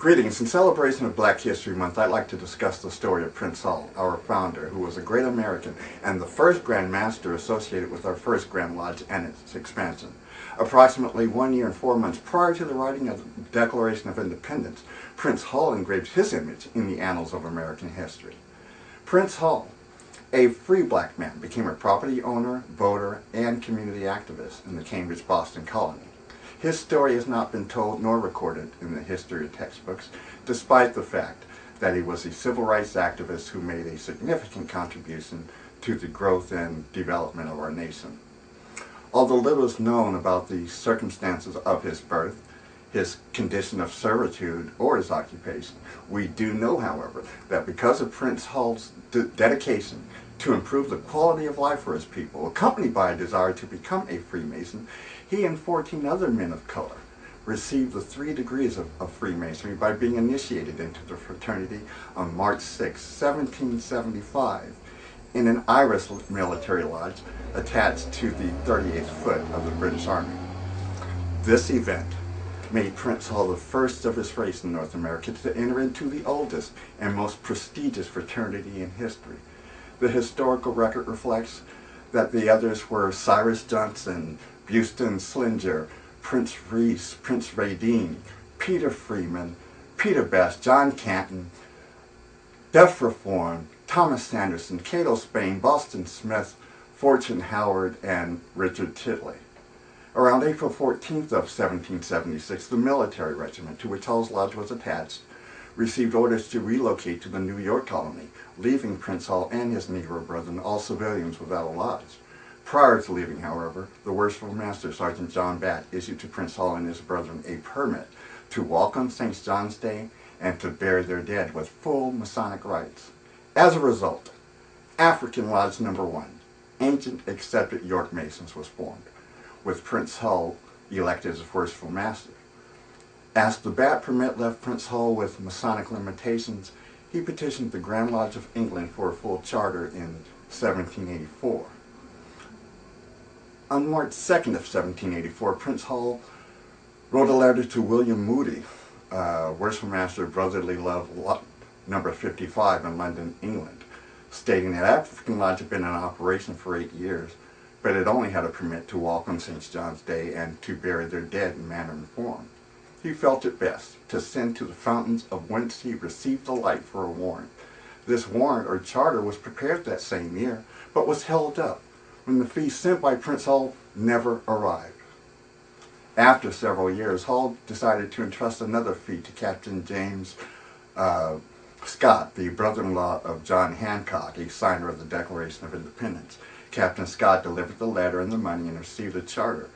Greetings. In celebration of Black History Month, I'd like to discuss the story of Prince Hall, our founder, who was a great American and the first Grand Master associated with our first Grand Lodge and its expansion. Approximately 1 year and 4 months prior to the writing of the Declaration of Independence, Prince Hall engraved his image in the annals of American history. Prince Hall, a free black man, became a property owner, voter, and community activist in the Cambridge-Boston colony. His story has not been told nor recorded in the history textbooks, despite the fact that he was a civil rights activist who made a significant contribution to the growth and development of our nation. Although little is known about the circumstances of his birth, his condition of servitude, or his occupation, we do know, however, that because of Prince Hall's dedication to improve the quality of life for his people, accompanied by a desire to become a Freemason, he and 14 other men of color received the 3 degrees of Freemasonry by being initiated into the fraternity on March 6, 1775, in an Irish military lodge attached to the 38th Foot of the British Army. This event made Prince Hall the first of his race in North America to enter into the oldest and most prestigious fraternity in history. The historical record reflects that the others were Cyrus Johnson, Buston Slinger, Prince Reese, Prince Radine, Peter Freeman, Peter Best, John Canton, Duff Reform, Thomas Sanderson, Cato Spain, Boston Smith, Fortune Howard, and Richard Titley. Around April 14th of 1776, the military regiment to which Hall's Lodge was attached received orders to relocate to the New York colony, leaving Prince Hall and his Negro brethren, all civilians, without a lodge. Prior to leaving, however, the Worshipful Master, Sergeant John Batt, issued to Prince Hall and his brethren a permit to walk on St. John's Day and to bury their dead with full Masonic rites. As a result, African Lodge No. 1, Ancient Accepted York Masons, was formed, with Prince Hall elected as Worshipful Master. As the Batt permit left Prince Hall with Masonic limitations, he petitioned the Grand Lodge of England for a full charter in 1784. On March 2nd of 1784, Prince Hall wrote a letter to William Moody, Worshipful Master of Brotherly Love, No. 55 in London, England, stating that African Lodge had been in operation for 8 years, but it only had a permit to walk on St. John's Day and to bury their dead in manner and form. He felt it best to send to the fountains of whence he received the light for a warrant. This warrant or charter was prepared that same year, but was held up when the fee sent by Prince Hall never arrived. After several years, Hall decided to entrust another fee to Captain James Scott, the brother-in-law of John Hancock, a signer of the Declaration of Independence. Captain Scott delivered the letter and the money and received a charter,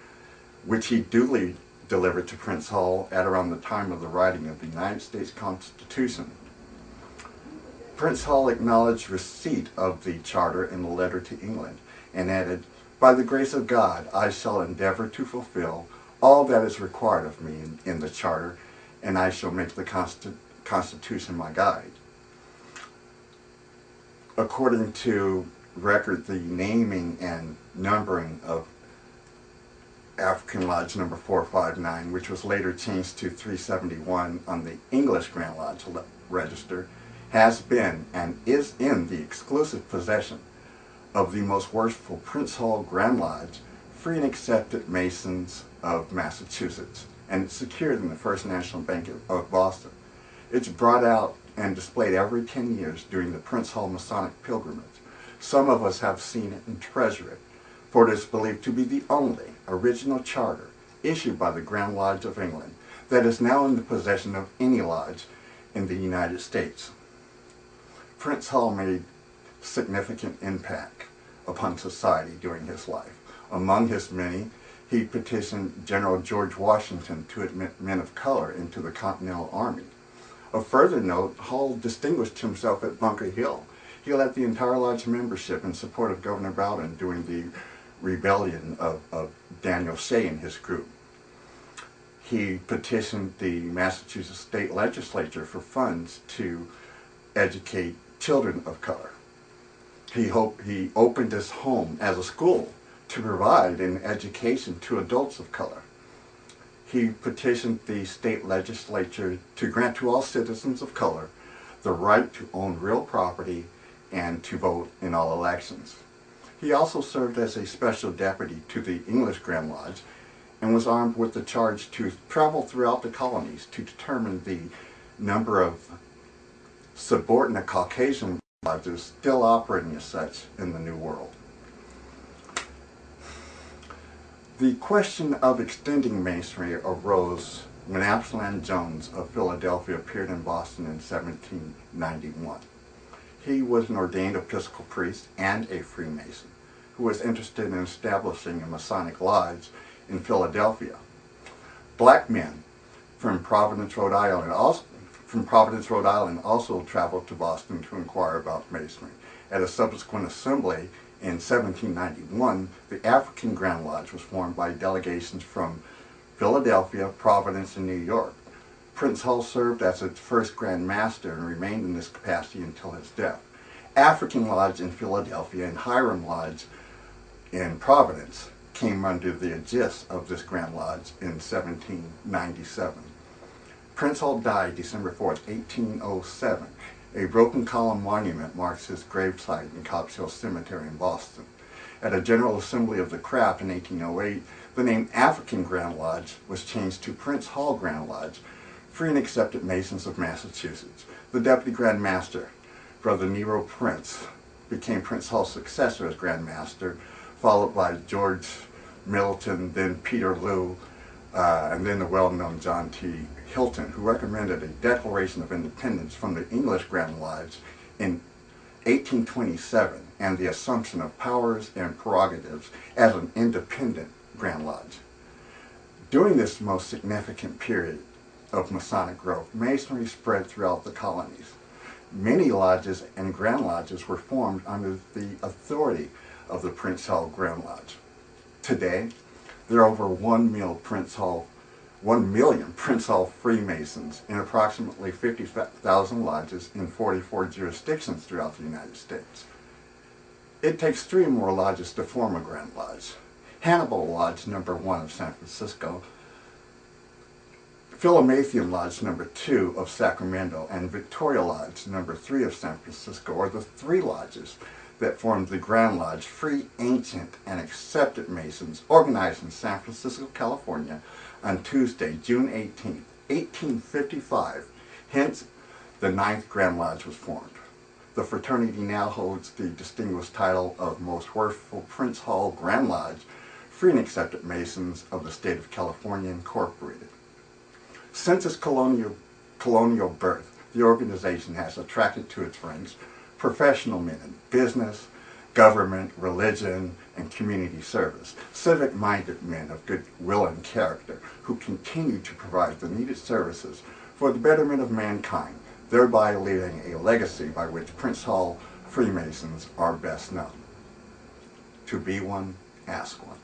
which he duly delivered to Prince Hall at around the time of the writing of the United States Constitution. Prince Hall acknowledged receipt of the charter in a letter to England and added, "By the grace of God, I shall endeavor to fulfill all that is required of me in the charter, and I shall make the Constitution my guide." According to record, the naming and numbering of African Lodge No. 459, which was later changed to 371 on the English Grand Lodge Register, has been and is in the exclusive possession of the most worshipful Prince Hall Grand Lodge, Free and Accepted Masons of Massachusetts, and it's secured in the First National Bank of Boston. It's brought out and displayed every 10 years during the Prince Hall Masonic pilgrimage. Some of us have seen it and treasure it, for it is believed to be the only original charter issued by the Grand Lodge of England that is now in the possession of any lodge in the United States. Prince Hall made significant impact upon society during his life. Among his many, he petitioned General George Washington to admit men of color into the Continental Army. Of further note, Hall distinguished himself at Bunker Hill. He led the entire lodge membership in support of Governor Bowdoin during the rebellion of Daniel Shea and his group. He petitioned the Massachusetts state legislature for funds to educate children of color. He opened his home as a school to provide an education to adults of color. he petitioned the state legislature to grant to all citizens of color the right to own real property and to vote in all elections. He also served as a special deputy to the English Grand Lodge and was armed with the charge to travel throughout the colonies to determine the number of subordinate Caucasian lodges still operating as such in the New World. The question of extending Masonry arose when Absalom Jones of Philadelphia appeared in Boston in 1791. He was an ordained Episcopal priest and a Freemason who was interested in establishing a Masonic lodge in Philadelphia. Black men from Providence, Rhode Island also traveled to Boston to inquire about Masonry. At a subsequent assembly in 1791, the African Grand Lodge was formed by delegations from Philadelphia, Providence, and New York. Prince Hall served as its first Grand Master and remained in this capacity until his death. African Lodge in Philadelphia and Hiram Lodge in Providence came under the aegis of this Grand Lodge in 1797. Prince Hall died December 4, 1807. A broken column monument marks his gravesite in Copp's Hill Cemetery in Boston. At a General Assembly of the Craft in 1808, the name African Grand Lodge was changed to Prince Hall Grand Lodge, free and accepted Masons of Massachusetts. The Deputy Grand Master, Brother Nero Prince, became Prince Hall's successor as Grand Master, followed by George Middleton, then Peter Lew, and then the well-known John T. Hilton, who recommended a Declaration of Independence from the English Grand Lodge in 1827 and the assumption of powers and prerogatives as an independent Grand Lodge. During this most significant period of Masonic growth, Masonry spread throughout the colonies. Many lodges and Grand Lodges were formed under the authority of the Prince Hall Grand Lodge. Today, there are over 1 million Prince Hall Freemasons in approximately 50,000 lodges in 44 jurisdictions throughout the United States. It takes 3 more lodges to form a Grand Lodge. Hannibal Lodge No. 1 of San Francisco, Philomathian Lodge No. 2 of Sacramento, and Victoria Lodge No. 3 of San Francisco are the 3 lodges that formed the Grand Lodge, free, ancient, and accepted Masons, organized in San Francisco, California, on Tuesday, June 18, 1855. Hence, the 9th Grand Lodge was formed. The fraternity now holds the distinguished title of Most Worshipful Prince Hall Grand Lodge, free and accepted Masons of the state of California, Incorporated. Since its colonial birth, the organization has attracted to its ranks professional men in business, government, religion, and community service, civic-minded men of good will and character who continue to provide the needed services for the betterment of mankind, thereby leaving a legacy by which Prince Hall Freemasons are best known. To be one, ask one.